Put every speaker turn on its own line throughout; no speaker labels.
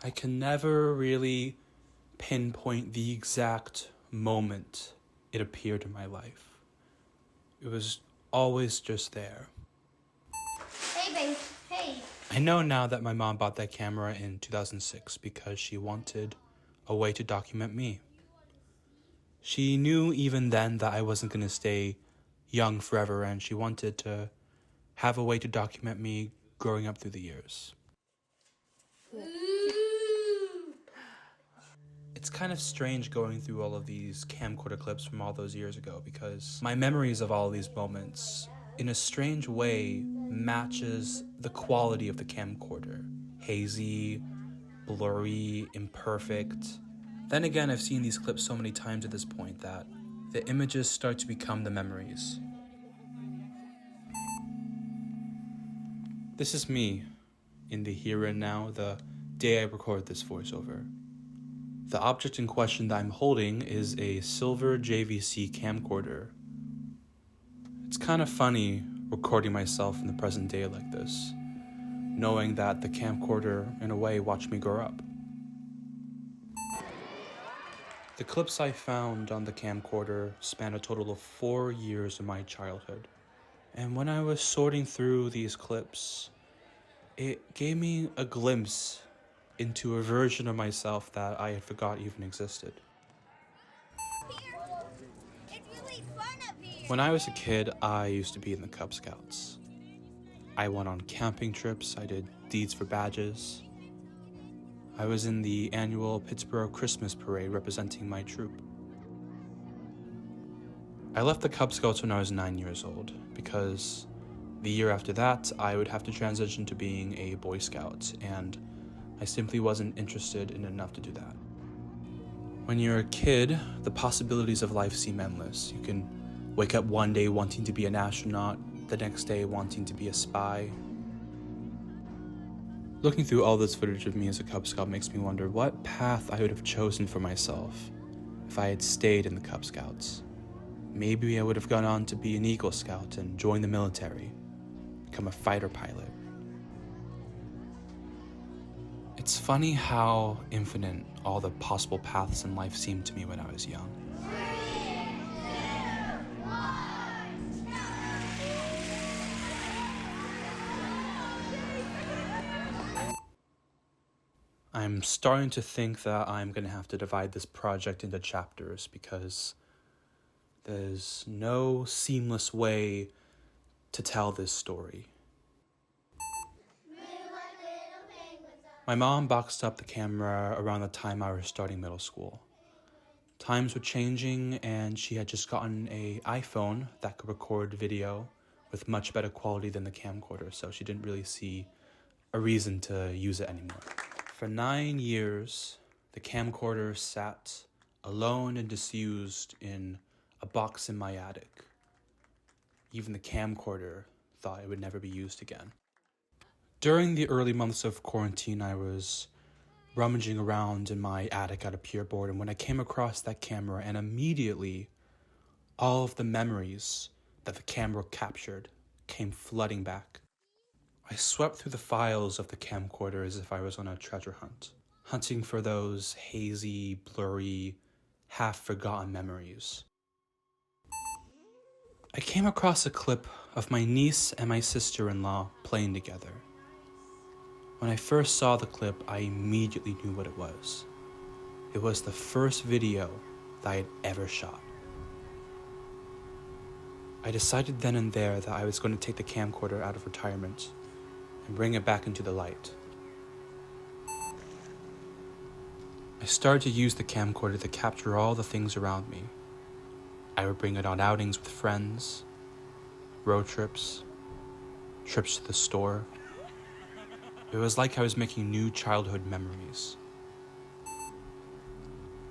I can never really pinpoint the exact moment it appeared in my life. It was always just there.
Hey, babe. Hey.
I know now that my mom bought that camera in 2006 because she wanted a way to document me. She knew even then that I wasn't going to stay young forever, and she wanted to have a way to document me growing up through the years. It's kind of strange going through all of these camcorder clips from all those years ago because my memories of all of these moments, in a strange way, matches the quality of the camcorder. Hazy, blurry, imperfect. Then again, I've seen these clips so many times at this point that the images start to become the memories. This is me, in the here and now, the day I record this voiceover. The object in question that I'm holding is a silver JVC camcorder. It's kind of funny recording myself in the present day like this, knowing that the camcorder, in a way, watched me grow up. The clips I found on the camcorder span a total of 4 years of my childhood. And when I was sorting through these clips, it gave me a glimpse into a version of myself that I had forgot even existed. When I was a kid, I used to be in the Cub Scouts. I went on camping trips, I did deeds for badges. I was in the annual Pittsburgh Christmas Parade representing my troop. I left the Cub Scouts when I was 9 years old because the year after that, I would have to transition to being a Boy Scout, and I simply wasn't interested in enough to do that. When you're a kid, the possibilities of life seem endless. You can wake up one day wanting to be an astronaut, the next day wanting to be a spy. Looking through all this footage of me as a Cub Scout makes me wonder what path I would have chosen for myself if I had stayed in the Cub Scouts. Maybe I would have gone on to be an Eagle Scout and join the military, become a fighter pilot. It's funny how infinite all the possible paths in life seemed to me when I was young. I'm starting to think that I'm going to have to divide this project into chapters because there's no seamless way to tell this story. My mom boxed up the camera around the time I was starting middle school. Times were changing and she had just gotten an iPhone that could record video with much better quality than the camcorder, so she didn't really see a reason to use it anymore. For 9 years, the camcorder sat alone and disused in a box in my attic. Even the camcorder thought it would never be used again. During the early months of quarantine, I was rummaging around in my attic out of pure boredom when I came across that camera, and immediately all of the memories that the camera captured came flooding back. I swept through the files of the camcorder as if I was on a treasure hunt, hunting for those hazy, blurry, half-forgotten memories. I came across a clip of my niece and my sister-in-law playing together. When I first saw the clip, I immediately knew what it was. It was the first video that I had ever shot. I decided then and there that I was going to take the camcorder out of retirement and bring it back into the light. I started to use the camcorder to capture all the things around me. I would bring it on outings with friends, road trips, trips to the store. It was like I was making new childhood memories.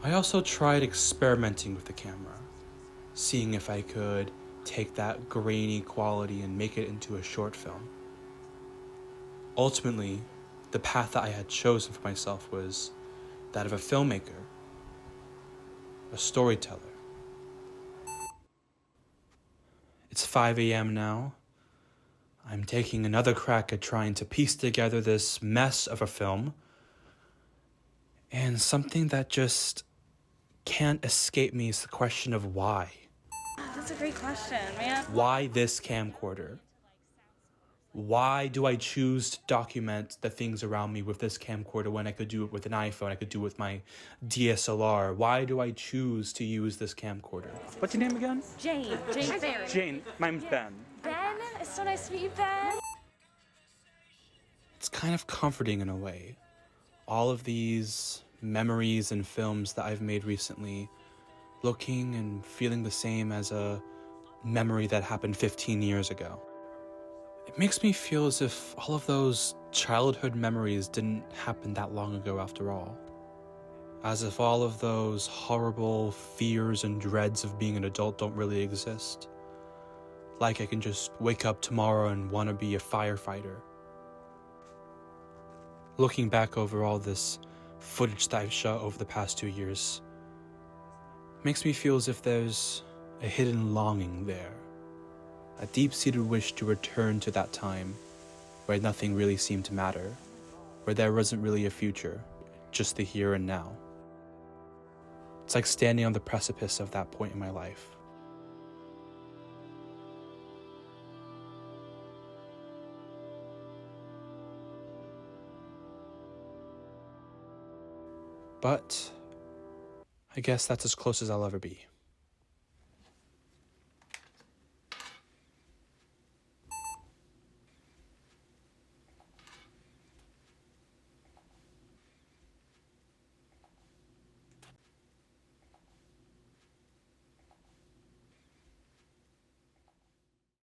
I also tried experimenting with the camera, seeing if I could take that grainy quality and make it into a short film. Ultimately, the path that I had chosen for myself was that of a filmmaker, a storyteller. It's 5 a.m. now. I'm taking another crack at trying to piece together this mess of a film. And something that just can't escape me is the question of why.
That's a great question, man.
Why this camcorder? Why do I choose to document the things around me with this camcorder when I could do it with an iPhone, I could do it with my DSLR? Why do I choose to use this camcorder? What's your name again?
Jane Ferry.
Jane. My name's Ben.
Ben, it's so nice to meet you, Ben.
It's kind of comforting in a way. All of these memories and films that I've made recently, looking and feeling the same as a memory that happened 15 years ago. It makes me feel as if all of those childhood memories didn't happen that long ago after all. As if all of those horrible fears and dreads of being an adult don't really exist. Like I can just wake up tomorrow and want to be a firefighter. Looking back over all this footage that I've shot over the past 2 years, makes me feel as if there's a hidden longing there. A deep-seated wish to return to that time where nothing really seemed to matter, where there wasn't really a future, just the here and now. It's like standing on the precipice of that point in my life. But I guess that's as close as I'll ever be.